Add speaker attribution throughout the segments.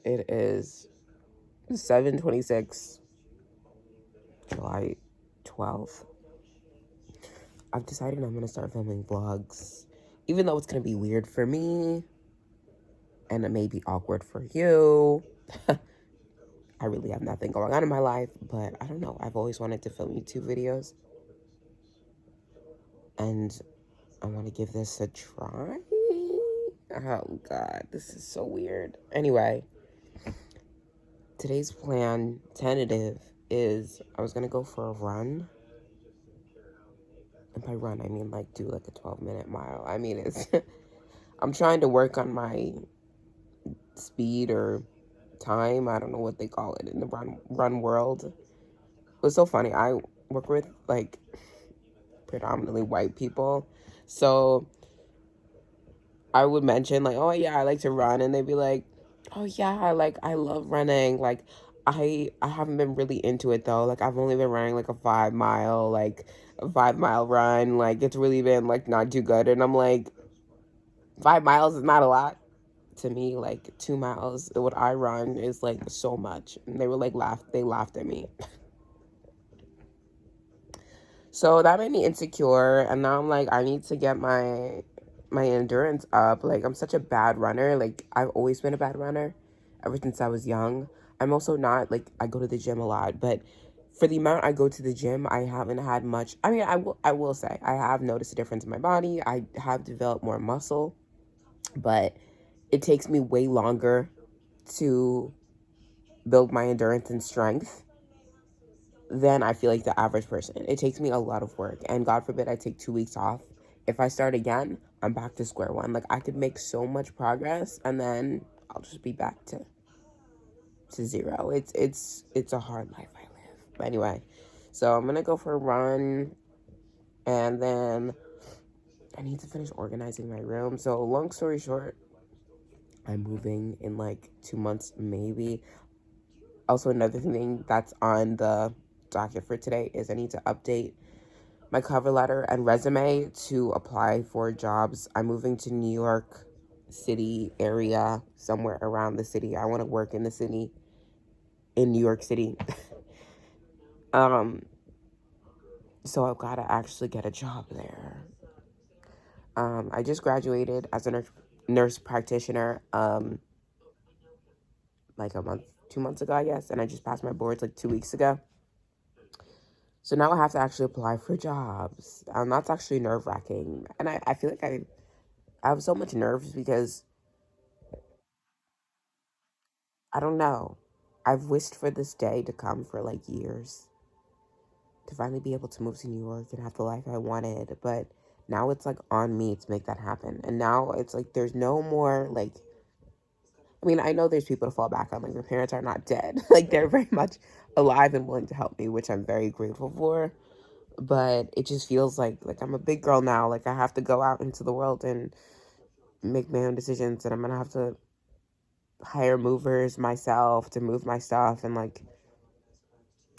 Speaker 1: It is 7:26, July 12th. I've decided I'm going to start filming vlogs, even though it's going to be weird for me and it may be awkward for you. I really have nothing going on in my life, but I don't know. I've always wanted to film YouTube videos, and I want to give this a try. Oh, God, this is so weird. Anyway, today's plan, tentative, is I was going to go for a run. And by run, I mean, like, do, like, a 12-minute mile. I mean, it's... I'm trying to work on my speed or time. I don't know what they call it in the run world. It was so funny. I work with, like, predominantly white people. So I would mention, like, oh, yeah, I like to run. And they'd be like, oh, yeah, like, I love running. Like, I haven't been really into it, though. Like, I've only been running, like, a 5-mile, like, a 5-mile run. Like, it's really been, like, not too good. And I'm like, 5 miles is not a lot to me. Like, 2 miles, what I run is, like, so much. And they were, like, they laughed at me. So that made me insecure, and now I'm like, I need to get my endurance up. Like, I'm such a bad runner. Like, I've always been a bad runner ever since I was young. I'm also not, like, I go to the gym a lot, but for the amount I go to the gym, I haven't had much. I mean, I will say I have noticed a difference in my body. I have developed more muscle, but it takes me way longer to build my endurance and strength than I feel like the average person. It takes me a lot of work, and God forbid I take 2 weeks off. If I start again, I'm back to square one. Like, I could make so much progress, and then I'll just be back to zero. It's a hard life I live. But anyway, so I'm gonna go for a run, and then I need to finish organizing my room. So long story short, I'm moving in like 2 months, maybe. Also, another thing that's on the docket for today is I need to update my cover letter and resume to apply for jobs. I'm moving to New York City area, somewhere around the city. I want to work in the city, in New York City. um, so I've got to actually get a job there. I just graduated as a nurse practitioner, like 2 months ago, I guess, and I just passed my boards like 2 weeks ago. So now I have to actually apply for jobs. That's actually nerve-wracking. And I feel like I have so much nerves because, I don't know, I've wished for this day to come for like years. To finally be able to move to New York and have the life I wanted. But now it's like on me to make that happen. And now it's like there's no more like, I mean, I know there's people to fall back on. Like, my parents are not dead. Like, they're very much alive and willing to help me, which I'm very grateful for. But it just feels like I'm a big girl now. Like, I have to go out into the world and make my own decisions, and I'm gonna have to hire movers myself to move my stuff, and like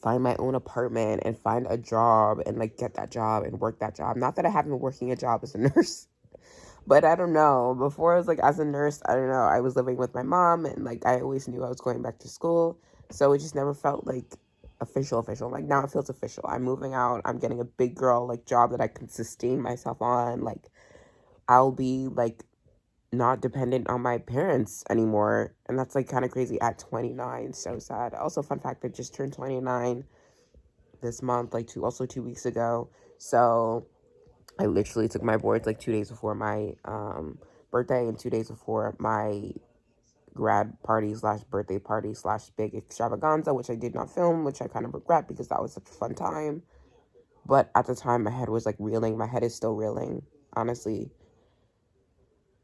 Speaker 1: find my own apartment and find a job and like get that job and work that job. Not that I haven't been working a job as a nurse, but I don't know. Before I was like, as a nurse, I don't know, I was living with my mom, and like I always knew I was going back to school, so it just never felt like official. Like, now it feels official. I'm moving out. I'm getting a big girl like job that I can sustain myself on. Like, I'll be like not dependent on my parents anymore, and that's like kind of crazy at 29. So sad. Also, fun fact, I just turned 29 this month, like 2 weeks ago. So I literally took my boards like 2 days before my birthday and 2 days before my grad party slash birthday party slash big extravaganza, which I did not film, which I kind of regret because that was such a fun time. But at the time, my head was like reeling. My head is still reeling, honestly.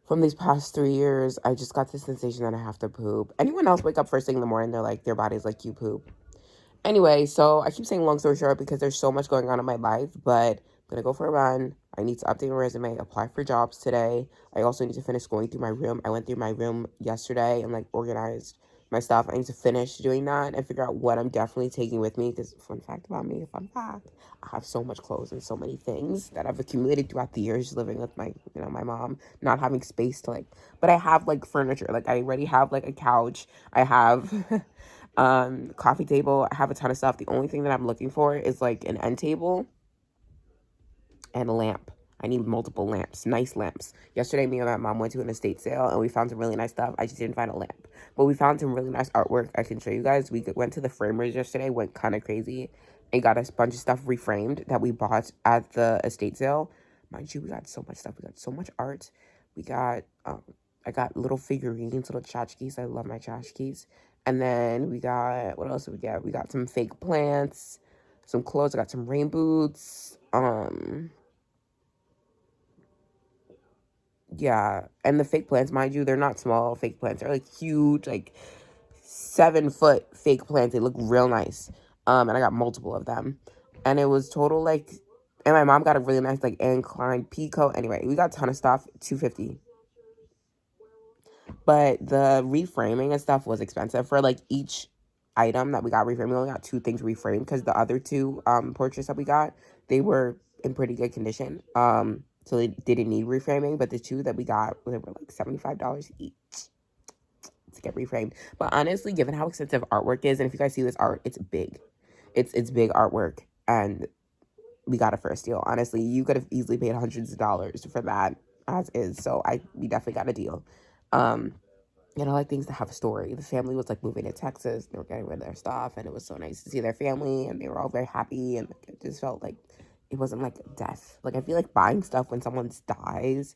Speaker 1: From these past 3 years, I just got the sensation that I have to poop. Anyone else wake up first thing in the morning, they're like, their body's like, you poop. Anyway, so I keep saying long story short because there's so much going on in my life, but I'm gonna go for a run. I need to update my resume, apply for jobs today. I also need to finish going through my room. I went through my room yesterday and like organized my stuff. I need to finish doing that and figure out what I'm definitely taking with me. Because fun fact about me, fun fact, I have so much clothes and so many things that I've accumulated throughout the years living with my, my mom, not having space to like, but I have like furniture. Like I already have like a couch. I have coffee table. I have a ton of stuff. The only thing that I'm looking for is like an end table and a lamp. I need multiple lamps, nice lamps. Yesterday, me and my mom went to an estate sale and we found some really nice stuff. I just didn't find a lamp. But we found some really nice artwork I can show you guys. We went to the framers yesterday, went kind of crazy, and got a bunch of stuff reframed that we bought at the estate sale. Mind you, we got so much stuff. We got so much art. We got, I got little figurines, little tchotchkes. I love my tchotchkes. And then we got, what else did we get? We got some fake plants, some clothes. I got some rain boots. Yeah, and the fake plants, mind you, they're not small fake plants. They're like huge, like 7 foot fake plants. They look real nice. And I got multiple of them. And it was total like, and my mom got a really nice like inclined peacoat. Anyway, we got a ton of stuff, $250. But the reframing and stuff was expensive for like each item that we got reframed. We only got 2 things reframed because the other 2 portraits that we got, they were in pretty good condition. So they didn't need reframing, but the 2 that we got, they were like $75 each to get reframed. But honestly, given how expensive artwork is, and if you guys see this art, it's big. It's big artwork, and we got it for a steal. Honestly, you could have easily paid hundreds of dollars for that as is. So we definitely got a deal. I like things that have a story. The family was like moving to Texas. They were getting rid of their stuff, and it was so nice to see their family, and they were all very happy, and like, it just felt like it wasn't like death. Like I feel like buying stuff when someone dies,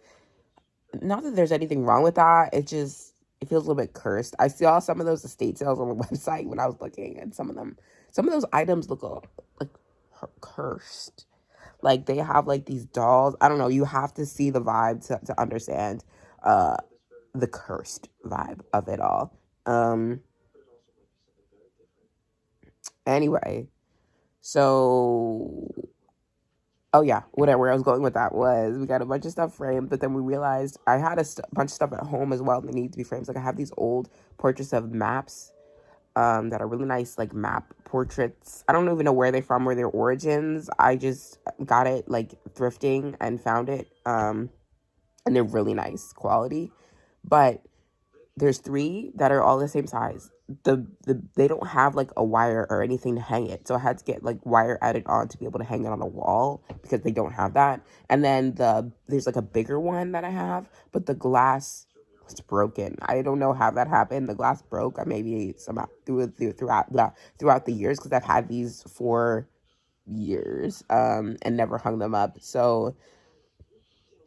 Speaker 1: not that there's anything wrong with that. It feels a little bit cursed. I saw some of those estate sales on the website when I was looking, and some of those items look like cursed. Like they have like these dolls. I don't know. You have to see the vibe to understand the cursed vibe of it all. Anyway, so oh yeah, whatever I was going with that was we got a bunch of stuff framed, but then we realized I had a bunch of stuff at home as well that needed to be framed. Like I have these old portraits of maps that are really nice, like map portraits. I don't even know where they're from or their origins. I just got it like thrifting and found it, and they're really nice quality. But there's 3 that are all the same size. They don't have like a wire or anything to hang it, so I had to get like wire added on to be able to hang it on a wall because they don't have that. And then there's like a bigger one that I have, but the glass was broken. I don't know how that happened. The glass broke. Maybe somehow throughout the years because I've had these for years and never hung them up. So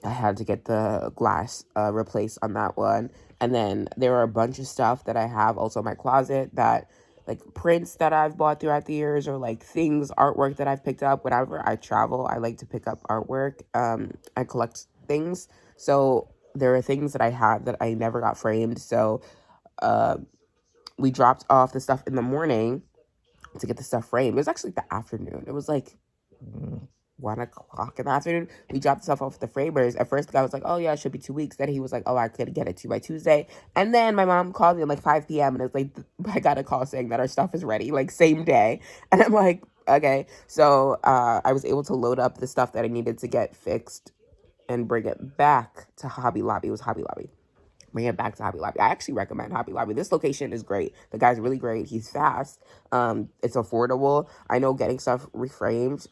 Speaker 1: I had to get the glass replaced on that one. And then there are a bunch of stuff that I have also in my closet that like prints that I've bought throughout the years or like things, artwork that I've picked up. Whenever I travel, I like to pick up artwork. I collect things. So there are things that I had that I never got framed. So we dropped off the stuff in the morning to get the stuff framed. It was actually the afternoon. It was like 1 o'clock in the afternoon. We dropped stuff off the framers. At first, the guy was like, "Oh yeah, it should be 2 weeks." Then he was like, "Oh, I could get it to you by Tuesday." And then my mom called me at like 5 p.m. and it's like I got a call saying that our stuff is ready, like same day. And I'm like, okay. So I was able to load up the stuff that I needed to get fixed and bring it back to Hobby Lobby. It was Hobby Lobby. Bring it back to Hobby Lobby. I actually recommend Hobby Lobby. This location is great. The guy's really great. He's fast. It's affordable. I know getting stuff reframed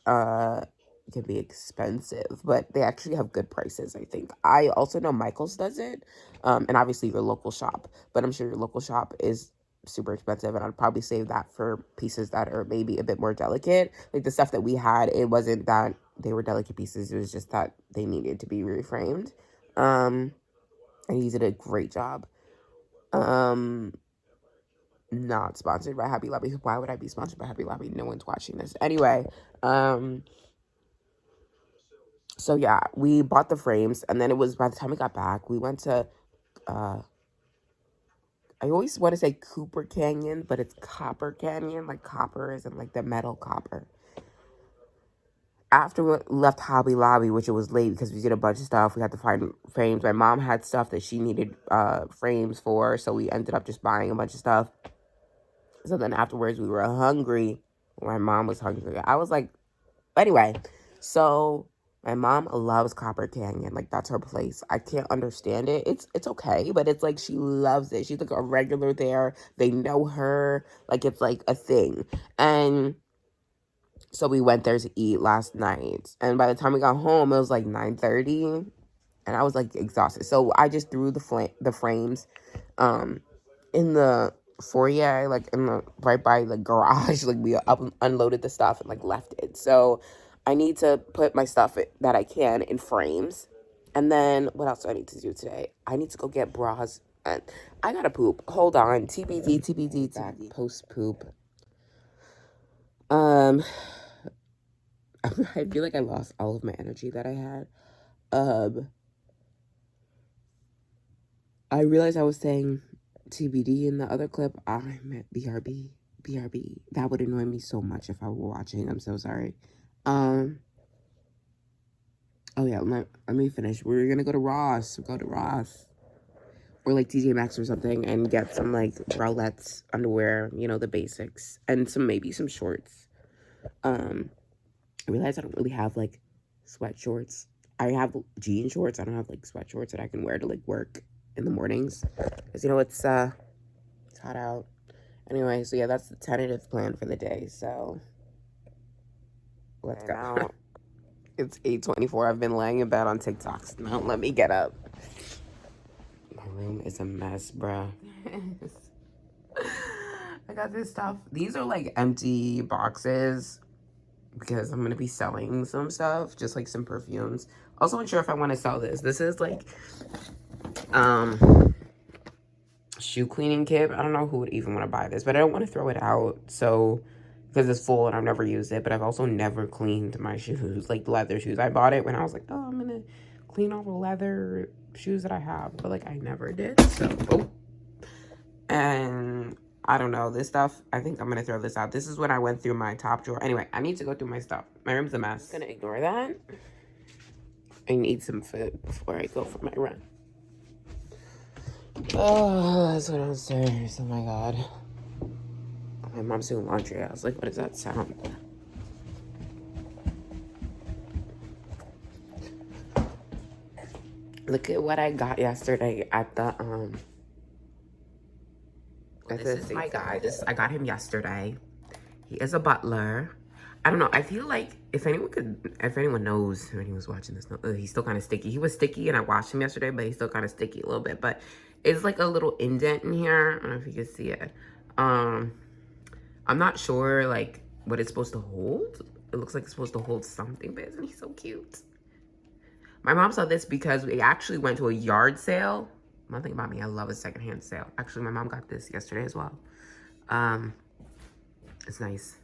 Speaker 1: can be expensive, but they actually have good prices, I think. I also know Michael's does it. And obviously your local shop, but I'm sure your local shop is super expensive, and I'd probably save that for pieces that are maybe a bit more delicate. Like the stuff that we had, it wasn't that they were delicate pieces. It was just that they needed to be reframed. And he did a great job. Not sponsored by Hobby Lobby. Why would I be sponsored by Hobby Lobby? No one's watching this. Anyway, so yeah, we bought the frames, and then it was by the time we got back, we went to I always want to say Cooper Canyon, but it's Copper Canyon, like copper is in like the metal copper. after we left Hobby Lobby, which it was late because we did a bunch of stuff, we had to find frames. My mom had stuff that she needed frames for, so we ended up just buying a bunch of stuff. So then afterwards, we were hungry. My mom was hungry. I was like, anyway, so my mom loves Copper Canyon. Like, that's her place. I can't understand it. It's okay, but it's like she loves it. She's like a regular there. They know her. Like, it's like a thing. And so we went there to eat last night. And by the time we got home, it was like 9:30. And I was like exhausted. So I just threw the frames in the foyer, like in the right by the garage. Like we unloaded the stuff and like left it. So I need to put my stuff that I can in frames. And then what else do I need to do today? I need to go get bras. And I gotta poop. Hold on. TBD. Back post poop. I feel like I lost all of my energy that I had. I realized I was saying TBD in the other clip. I meant BRB. BRB. That would annoy me so much if I were watching. I'm so sorry. Oh yeah, let me finish. We're gonna go to Ross. Or like TJ Maxx or something and get some like bralettes, underwear, you know, the basics. And maybe some shorts. I realized I don't really have like sweat shorts. I have jean shorts. I don't have like sweat shorts that I can wear to like work in the mornings. Because, you know, it's hot out. Anyway, so yeah, that's the tentative plan for the day. So let's go. It's 8:24. I've been laying in bed on TikToks. Now let me get up. My room is a mess, bruh. I got this stuff. These are like empty boxes because I'm gonna be selling some stuff, just like some perfumes. Also unsure if I want to sell this. This is like shoe cleaning kit. I don't know who would even want to buy this, but I don't want to throw it out. So because it's full and I've never used it, but I've also never cleaned my shoes, like leather shoes. I bought it when I was like, oh, I'm gonna clean all the leather shoes that I have, but like I never did. So and I don't know, this stuff, I think I'm gonna throw this out. This is when I went through my top drawer. Anyway, I need to go through my stuff. My room's a mess. I'm gonna ignore that. I need some food before I go for my run. Oh, let's go downstairs. Oh my god. My mom's doing laundry. I was like, what does that sound? Look at what I got yesterday at the this is my guy. I got him yesterday. He is a butler. I don't know. I feel like if anyone knows, when he was watching this, he's still kind of sticky. He was sticky and I washed him yesterday, but he's still kind of sticky a little bit. But it's like a little indent in here. I don't know if you can see it. I'm not sure like what it's supposed to hold. It looks like it's supposed to hold something, but isn't he so cute? My mom saw this because we actually went to a yard sale. One thing about me, I love a secondhand sale. Actually, my mom got this yesterday as well. It's nice.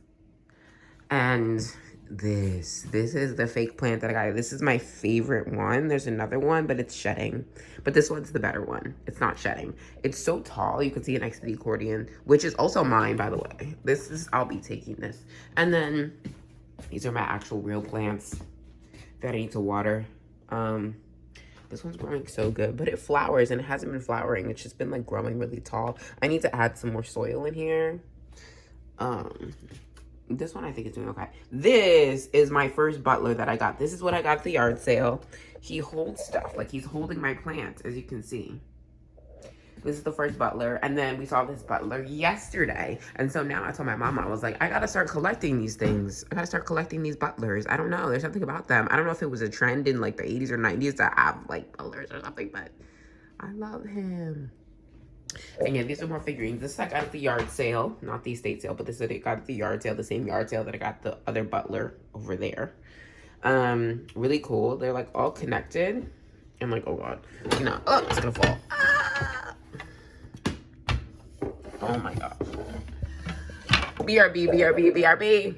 Speaker 1: And this is the fake plant that I got. This is my favorite one. There's another one, but it's shedding. But this one's the better one. It's not shedding. It's so tall. You can see it next to the accordion, which is also mine, by the way. I'll be taking this. And then these are my actual real plants that I need to water. This one's growing so good, but it flowers and it hasn't been flowering. It's just been like growing really tall. I need to add some more soil in here. This one I think is doing okay. This is my first butler that I got. This is what I got at the yard sale. He holds stuff, like he's holding my plant, as you can see. This is the first butler, and then we saw this butler yesterday. And so now I told my mama, I was like, I gotta start collecting these things. I gotta start collecting these butlers. I don't know, there's something about them. I don't know if it was a trend in like the 80s or 90s to have like butlers or something, but I love him. And yeah, these are more figurines. This I got at the yard sale, not the estate sale, but this I got at the yard sale, the same yard sale that I got the other butler over there. Really cool. They're like all connected. I'm like, oh god, no, oh, it's gonna fall. Ah! Oh my god. BRB.